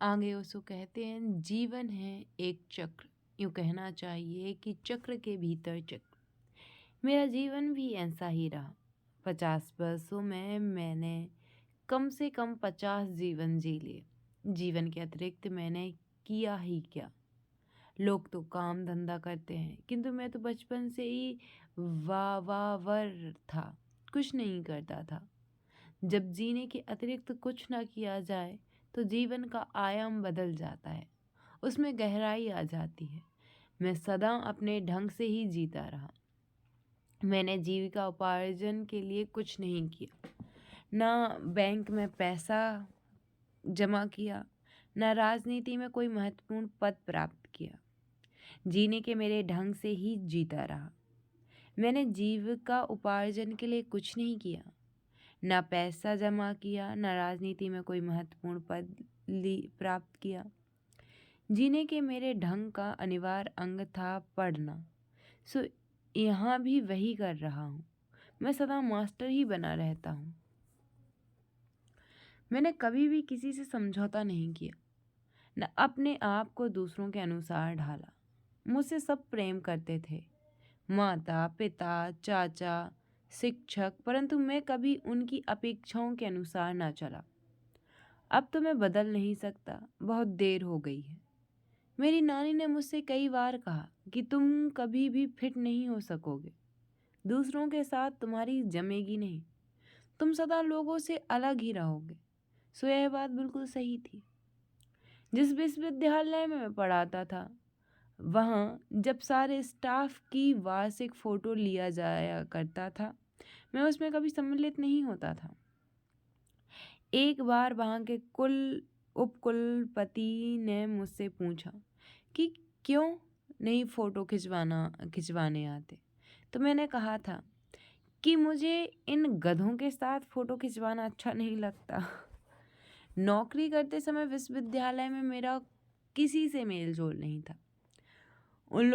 आगे उसको कहते हैं जीवन है एक चक्र, यूँ कहना चाहिए कि चक्र के भीतर चक्र। मेरा जीवन भी ऐसा ही रहा। 50 वर्षों में मैंने कम से कम 50 जीवन जी लिए। जीवन के अतिरिक्त मैंने किया ही क्या। लोग तो काम धंधा करते हैं, किंतु मैं तो बचपन से ही वावावर था, कुछ नहीं करता था। जब जीने के अतिरिक्त कुछ ना किया जाए तो जीवन का आयाम बदल जाता है, उसमें गहराई आ जाती है। मैं सदा अपने ढंग से ही जीता रहा। मैंने जीविका उपार्जन के लिए कुछ नहीं किया, ना बैंक में पैसा जमा किया, ना राजनीति में कोई महत्वपूर्ण पद प्राप्त किया। जीने के मेरे ढंग से ही जीता रहा। मैंने जीविका उपार्जन के लिए कुछ नहीं किया, ना पैसा जमा किया, ना राजनीति में कोई महत्वपूर्ण पद प्राप्त किया। जीने के मेरे ढंग का अनिवार्य अंग था पढ़ना। सो यहाँ भी वही कर रहा हूँ। मैं सदा मास्टर ही बना रहता हूँ। मैंने कभी भी किसी से समझौता नहीं किया, न अपने आप को दूसरों के अनुसार ढाला। मुझसे सब प्रेम करते थे, माता पिता, चाचा, शिक्षक, परंतु मैं कभी उनकी अपेक्षाओं के अनुसार ना चला। अब तो मैं बदल नहीं सकता, बहुत देर हो गई है। मेरी नानी ने मुझसे कई बार कहा कि तुम कभी भी फिट नहीं हो सकोगे, दूसरों के साथ तुम्हारी जमेगी नहीं, तुम सदा लोगों से अलग ही रहोगे। सो यह बात बिल्कुल सही थी। जिस विश्वविद्यालय में मैं पढ़ाता था, वहाँ जब सारे स्टाफ की वार्षिक फ़ोटो लिया जाया करता था, मैं उसमें कभी सम्मिलित नहीं होता था। एक बार वहाँ के उपकुलपति ने मुझसे पूछा कि क्यों नहीं फ़ोटो खिंचवाने आते। तो मैंने कहा था कि मुझे इन गधों के साथ फ़ोटो खिंचवाना अच्छा नहीं लगता। नौकरी करते समय विश्वविद्यालय में मेरा किसी से मेल जोल नहीं था। उन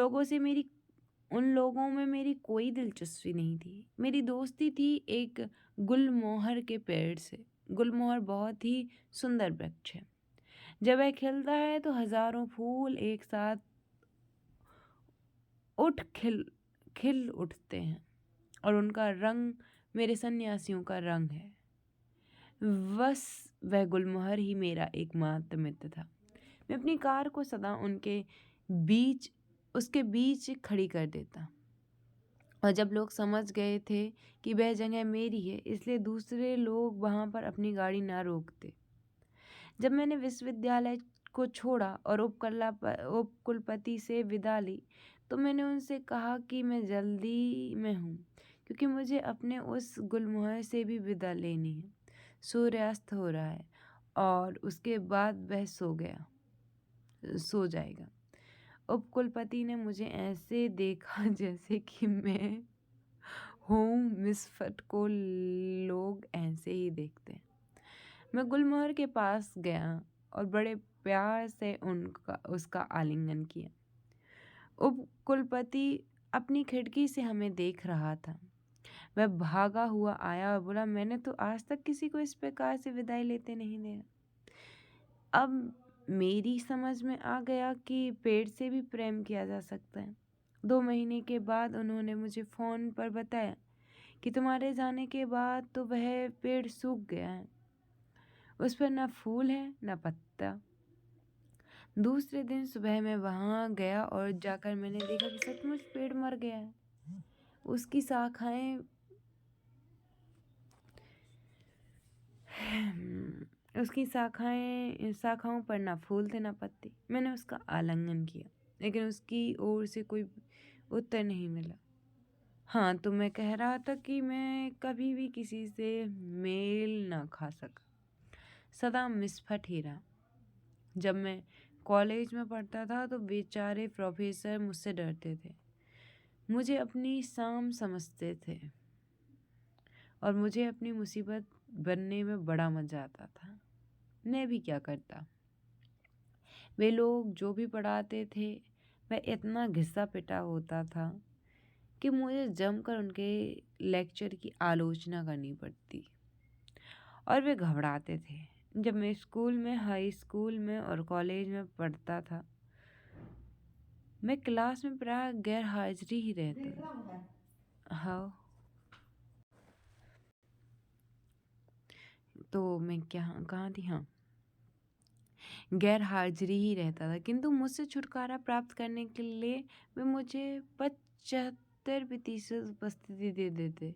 लोगों में मेरी कोई दिलचस्पी नहीं थी। मेरी दोस्ती थी एक गुलमोहर के पेड़ से। गुलमोहर बहुत ही सुंदर वृक्ष है। जब वह खिलता है तो हजारों फूल एक साथ खिल उठते हैं और उनका रंग मेरे सन्यासियों का रंग है। बस वह गुलमोहर ही मेरा एकमात्र मित्र था। मैं अपनी कार को सदा उसके बीच खड़ी कर देता, और जब लोग समझ गए थे कि वह जगह मेरी है, इसलिए दूसरे लोग वहाँ पर अपनी गाड़ी ना रोकते। जब मैंने विश्वविद्यालय को छोड़ा और उपकुलपति से विदा ली, तो मैंने उनसे कहा कि मैं जल्दी में हूँ, क्योंकि मुझे अपने उस गुलमोहर से भी विदा लेनी है। सूर्यास्त हो रहा है और उसके बाद वह सो जाएगा। उपकुलपति ने मुझे ऐसे देखा जैसे कि मैं हूँ मिसफट को लोग ऐसे ही देखते हैं। मैं गुलमोहर के पास गया और बड़े प्यार से उसका आलिंगन किया। उपकुलपति अपनी खिड़की से हमें देख रहा था। वह भागा हुआ आया और बोला, मैंने तो आज तक किसी को इस प्रकार से विदाई लेते नहीं देखा। अब मेरी समझ में आ गया कि पेड़ से भी प्रेम किया जा सकता है। 2 महीने के बाद उन्होंने मुझे फ़ोन पर बताया कि तुम्हारे जाने के बाद तो वह पेड़ सूख गया है, उस पर ना फूल है ना पत्ता। दूसरे दिन सुबह मैं वहाँ गया और जाकर मैंने देखा कि सचमुच पेड़ मर गया है। उसकी शाखाओं पर ना फूल थे ना पत्ते। मैंने उसका आलिंगन किया, लेकिन उसकी ओर से कोई उत्तर नहीं मिला। हाँ, तो मैं कह रहा था कि मैं कभी भी किसी से मेल ना खा सका, सदा मिसफट ही रहा। जब मैं कॉलेज में पढ़ता था तो बेचारे प्रोफेसर मुझसे डरते थे, मुझे अपनी शाम समझते थे और मुझे अपनी मुसीबत बनने में बड़ा मज़ा आता था। मैं भी क्या करता, वे लोग जो भी पढ़ाते थे वह इतना घिसा पिटा होता था कि मुझे जमकर उनके लेक्चर की आलोचना करनी पड़ती, और वे घबराते थे। जब मैं स्कूल में, हाई स्कूल में और कॉलेज में पढ़ता था, मैं क्लास में प्राय गैर हाजिरी ही रहता था। हाँ, तो मैं कहाँ थी? हाँ, गैर हाजिरी ही रहता था, किंतु मुझसे छुटकारा प्राप्त करने के लिए वे मुझे 75% उपस्थिति दे देते।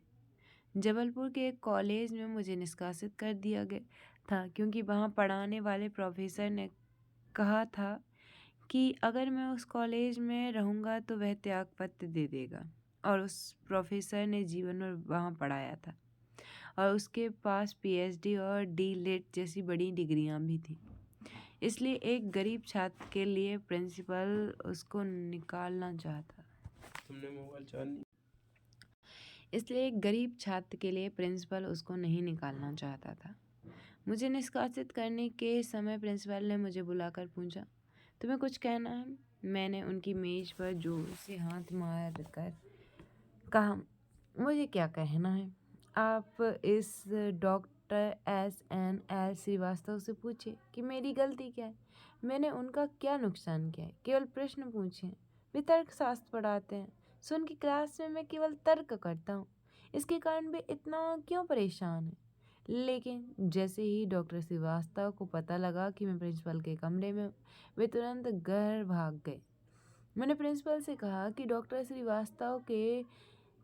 जबलपुर के एक कॉलेज में मुझे निष्कासित कर दिया गया था, क्योंकि वहाँ पढ़ाने वाले प्रोफेसर ने कहा था कि अगर मैं उस कॉलेज में रहूँगा तो वह त्यागपत्र दे देगा। और उस प्रोफेसर ने जीवन भर वहाँ पढ़ाया था और उसके पास पीएचडी और डीलिट जैसी बड़ी डिग्रियाँ भी थी। इसलिए एक गरीब छात्र के लिए प्रिंसिपल उसको निकालना चाहता। तुमने मोबाइल चार्ज इसलिए एक गरीब छात्र के लिए प्रिंसिपल उसको नहीं निकालना चाहता था। मुझे निष्कासित करने के समय प्रिंसिपल ने मुझे बुलाकर पूछा, तुम्हें कुछ कहना है? मैंने उनकी मेज पर जोर से हाथ मार कर कहा, मुझे क्या कहना है? आप इस डॉक्टर SNL श्रीवास्तव से पूछे कि मेरी गलती क्या है। मैंने उनका क्या नुकसान किया है? केवल प्रश्न पूछे। वे तर्कशास्त्र पढ़ाते हैं, सो उनकी क्लास में मैं केवल तर्क करता हूँ। इसके कारण वे इतना क्यों परेशान हैं? लेकिन जैसे ही डॉक्टर श्रीवास्तव को पता लगा कि मैं प्रिंसिपल के कमरे में हूँ, वे तुरंत घर भाग गए। मैंने प्रिंसिपल से कहा कि डॉक्टर श्रीवास्तव के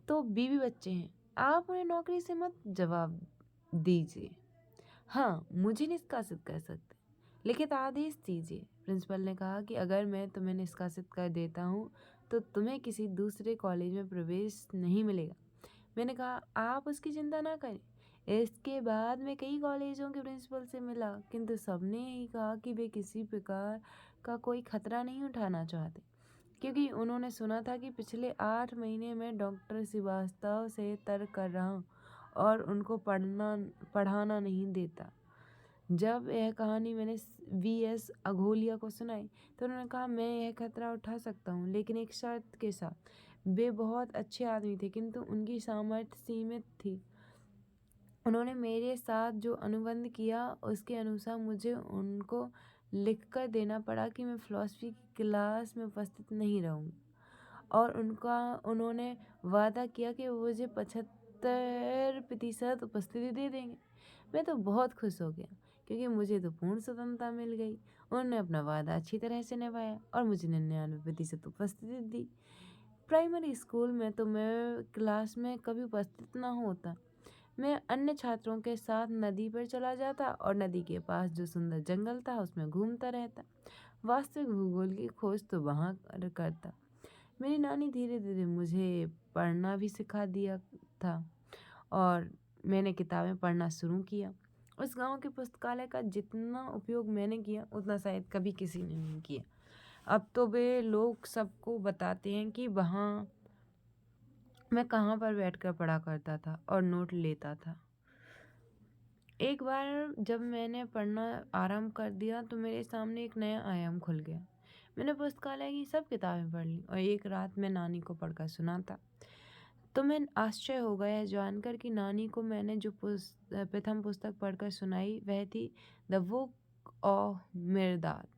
तो बीवी बच्चे हैं, आप उन्हें नौकरी से मत जवाब दीजिए। हाँ, मुझे निष्कासित कर सकते, लिखित आदेश दीजिए। प्रिंसिपल ने कहा कि अगर मैं तुम्हें निष्कासित कर देता हूँ तो तुम्हें किसी दूसरे कॉलेज में प्रवेश नहीं मिलेगा। मैंने कहा, आप उसकी चिंता ना करें। इसके बाद मैं कई कॉलेजों के प्रिंसिपल से मिला, किंतु सबने यही कहा कि वे किसी प्रकार का कोई खतरा नहीं उठाना चाहते, क्योंकि उन्होंने सुना था कि पिछले 8 महीने में डॉक्टर श्रीवास्तव से तर्क कर रहा हूँ और उनको पढ़ाना नहीं देता। जब यह कहानी मैंने VS अघोलिया को सुनाई तो उन्होंने कहा, मैं यह खतरा उठा सकता हूँ, लेकिन एक शर्त के साथ। वे बहुत अच्छे आदमी थे, किंतु उनकी सामर्थ्य सीमित थी। उन्होंने मेरे साथ जो अनुबंध किया उसके अनुसार मुझे उनको लिखकर देना पड़ा कि मैं फिलॉसफी की क्लास में उपस्थित नहीं रहूँगा, और उन्होंने वादा किया कि वो मुझे 75% उपस्थिति दे देंगे। मैं तो बहुत खुश हो गया, क्योंकि मुझे तो पूर्ण स्वतंत्रता मिल गई। उन्होंने अपना वादा अच्छी तरह से निभाया और मुझे 99% उपस्थिति दी। प्राइमरी स्कूल में तो मैं क्लास में कभी उपस्थित ना होता। मैं अन्य छात्रों के साथ नदी पर चला जाता और नदी के पास जो सुंदर जंगल था उसमें घूमता रहता। वास्तविक भूगोल की खोज तो वहाँ करता। मेरी नानी धीरे धीरे मुझे पढ़ना भी सिखा दिया था और मैंने किताबें पढ़ना शुरू किया। उस गांव के पुस्तकालय का जितना उपयोग मैंने किया उतना शायद कभी किसी ने नहीं किया। अब तो वे लोग सबको बताते हैं कि वहाँ मैं कहाँ पर बैठकर पढ़ा करता था और नोट लेता था। एक बार जब मैंने पढ़ना आरंभ कर दिया तो मेरे सामने एक नया आयाम खुल गया। मैंने पुस्तकालय की सब किताबें पढ़ ली और एक रात मैं नानी को पढ़कर सुनाता। तो मैं आश्चर्य हो गया जानकर कि नानी को मैंने जो प्रथम पुस्तक पढ़कर सुनाई वह थी द बुक ऑफ मिर्दात।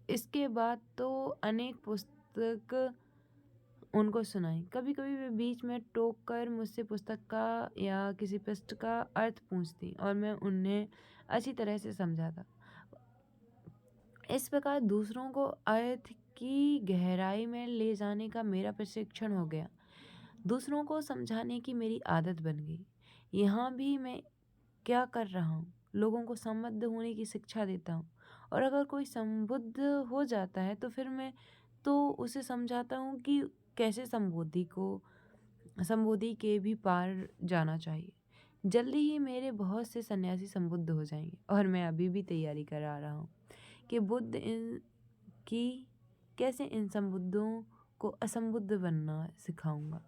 इसके बाद तो अनेक पुस्तक उनको सुनाई। कभी कभी वे बीच में टोक कर मुझसे पुस्तक का या किसी पृष्ठ का अर्थ पूछती और मैं उन्हें अच्छी तरह से समझाता। इस प्रकार दूसरों को अर्थ की गहराई में ले जाने का मेरा प्रशिक्षण हो गया। दूसरों को समझाने की मेरी आदत बन गई। यहाँ भी मैं क्या कर रहा हूँ, लोगों को संबद्ध होने की शिक्षा देता हूँ, और अगर कोई संबुद्ध हो जाता है तो फिर मैं तो उसे समझाता हूँ कि कैसे संबोधि के भी पार जाना चाहिए। जल्दी ही मेरे बहुत से सन्यासी संबुद्ध हो जाएंगे और मैं अभी भी तैयारी करा रहा हूँ कि कैसे इन संबुद्धों को असंबुद्ध बनना सिखाऊंगा।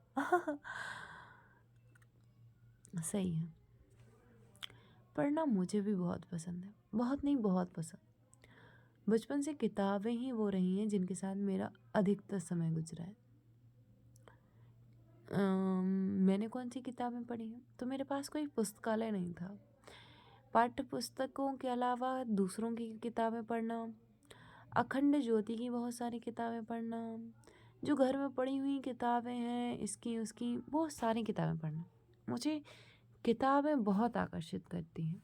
सही है। पढ़ना मुझे भी बहुत पसंद है, बहुत नहीं बहुत पसंद। बचपन से किताबें ही वो रही हैं जिनके साथ मेरा अधिकतर समय गुजरा है। मैंने कौन सी किताबें पढ़ी हैं? तो मेरे पास कोई पुस्तकालय नहीं था। पाठ्य पुस्तकों के अलावा दूसरों की किताबें पढ़ना, अखंड ज्योति की बहुत सारी किताबें पढ़ना, जो घर में पड़ी हुई किताबें हैं इसकी उसकी बहुत सारी किताबें पढ़ना। मुझे किताबें बहुत आकर्षित करती हैं।